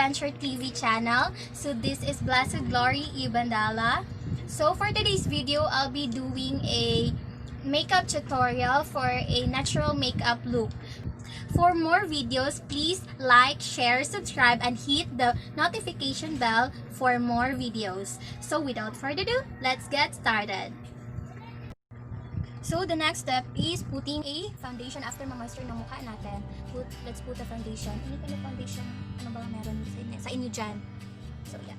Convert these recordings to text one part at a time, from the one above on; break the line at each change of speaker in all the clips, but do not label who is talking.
Adventure TV channel. So this is Blessed Glory Ibandala. So for today's video, I'll be doing a makeup tutorial for a natural makeup look. For more videos, please like, share, subscribe, and hit the notification bell for more videos. So without further ado, let's get started. So the next step is putting a foundation after ma-moisture ng mukha natin. Let's put a foundation. Any kind of foundation, ano ba meron sa inyo dyan? So yeah.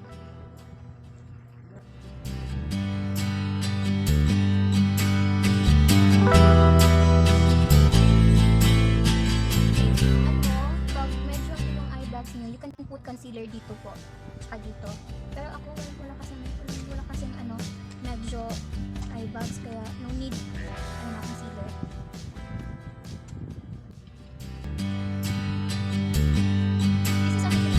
Pag medyo yung eye bags nyo, you can put concealer dito po. Tsaka dito. Pero ako, wala kasing medyo eye bags, kaya no need concealer. This is something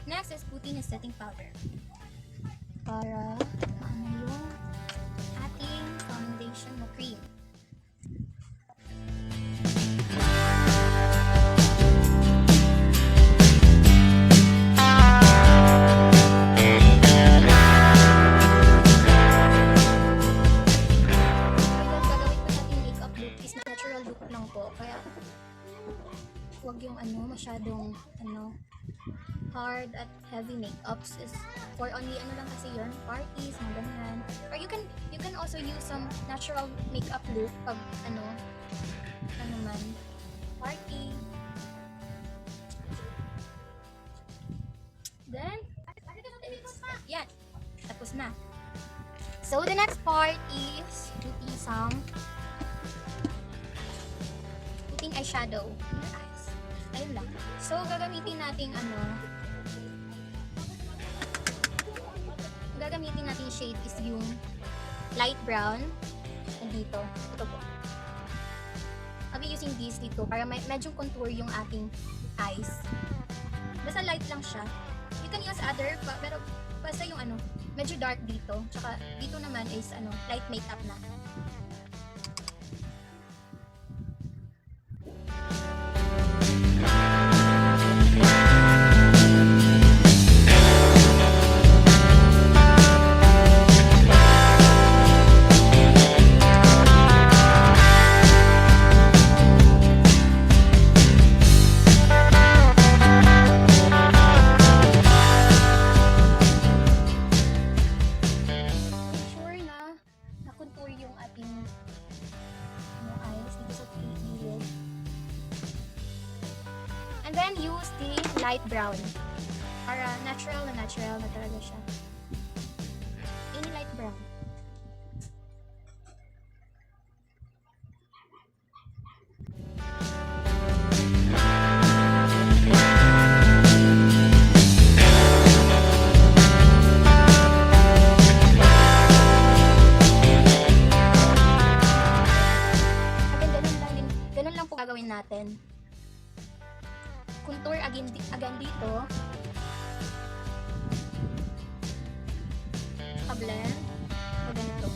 next is putting a setting powder para yung ating foundation na cream. Natural look lang po, kaya huwag yung masyadong hard at heavy makeups. Is for only lang kasi yun, parties, mga ganyan. Or you can also use some natural makeup look pag man, party. Then yan, tapos na. So the next part is putting eyeshadow in your eyes. Ayun lang. So gagamitin nating shade is yung light brown. And dito, ito po. I'll be using this dito para medyo contour yung ating eyes. Basta light lang siya. You can use other, pero basta yung medyo dark dito. Tsaka dito naman is light makeup na. And then use the light brown para natural na talaga siya. Any light brown. Ganun lang po gagawin natin. Contour again dito. Blend. O ganito.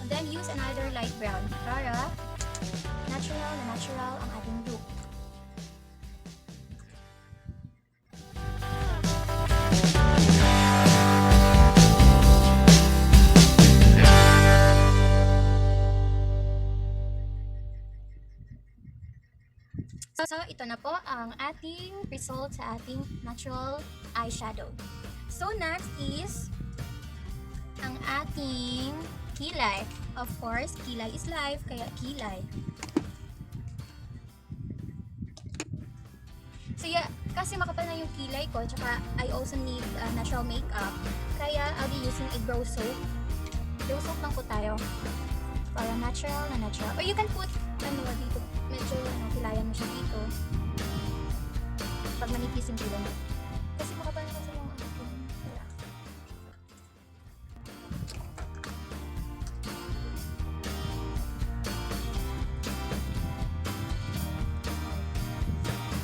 And then use another light brown para natural ang ating look. So, ito na po ang ating result sa ating natural eyeshadow. So, next is ang ating kilay. Of course, kilay is life, kaya kilay. So yeah, kasi makapal na yung kilay ko, tsaka I also need natural makeup. Kaya I'll be using a brow soap. Brow soap lang po tayo. Para natural na natural. Or you can put, dito, medyo, kilayan mo siya dito. Pag manipis yung kilay. Kasi makapal na kasi yung kaya.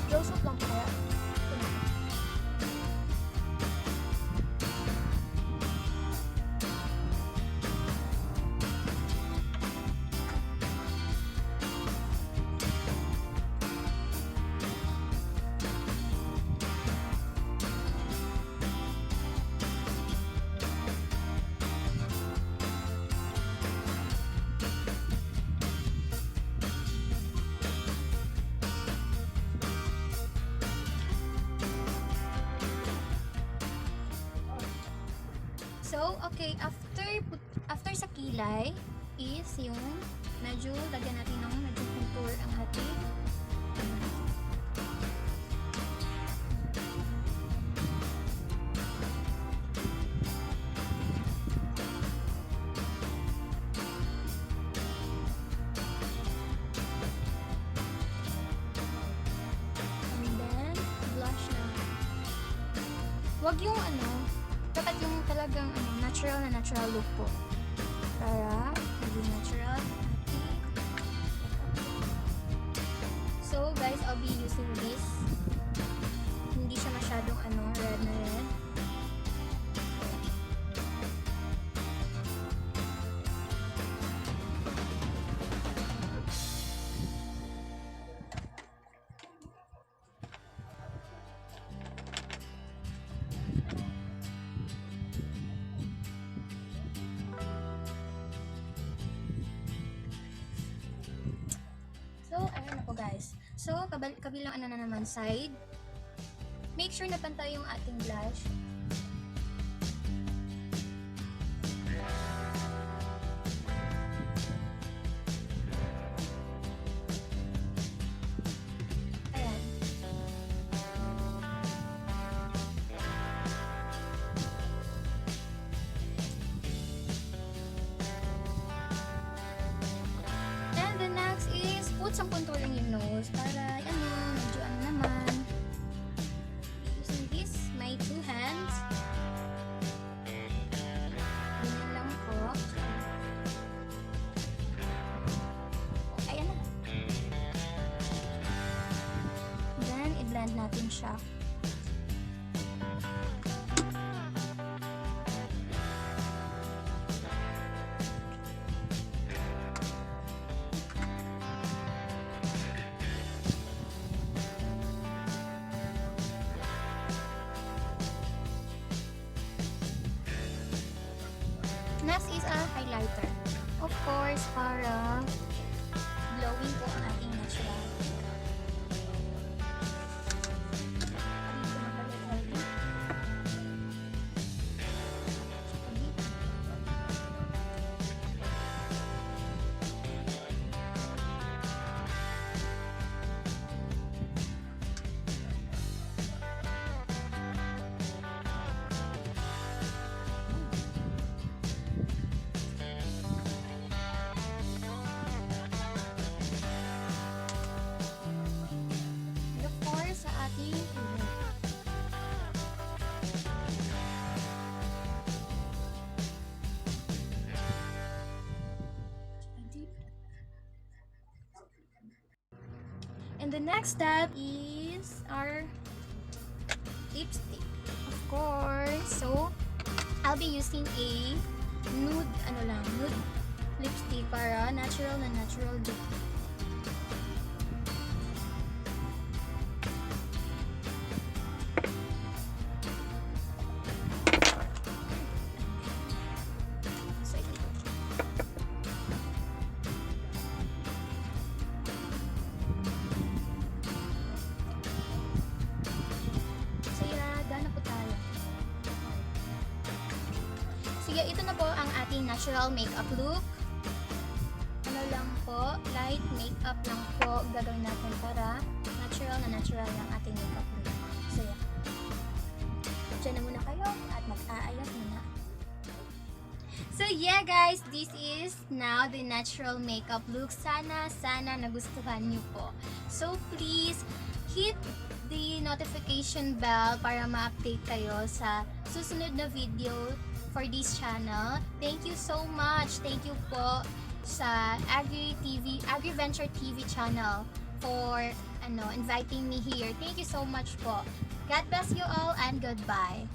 Brow soap lang po kaya. So, okay, after sa kilay is yung medyo lagyan natin ng medyo contour ang ating and then blush na. Wag yung dapat yung talagang natural look po. Para maging natural. So guys, I'll be using this. Hindi siya masyadong red na red. So, ayan na po guys. So, kabilang na naman side. Make sure na pantay yung ating blush. Ayan. And the next is put some contour in your nose para medyo naman. Using this, my two hands. Ganyan lang po. Ayan na. Then, i-blend natin siya. Next is a highlighter. Of course, para glowing po ang ating natural. And the next step is our lipstick, of course. So, I'll be using a nude lipstick para natural lip. yeah, ito na po ang ating natural makeup look. Ano lang po, light makeup lang po gagawin natin para natural yung ating makeup look. So yeah. Diyan na muna kayo at mag-aayos muna. So yeah guys, this is now the natural makeup look. Sana nagustuhan niyo po. So please hit the notification bell para ma-update kayo sa susunod na video for this channel. Thank you so much. Thank you po sa AgriVenture TV channel for inviting me here. Thank you so much po. God bless you all and goodbye.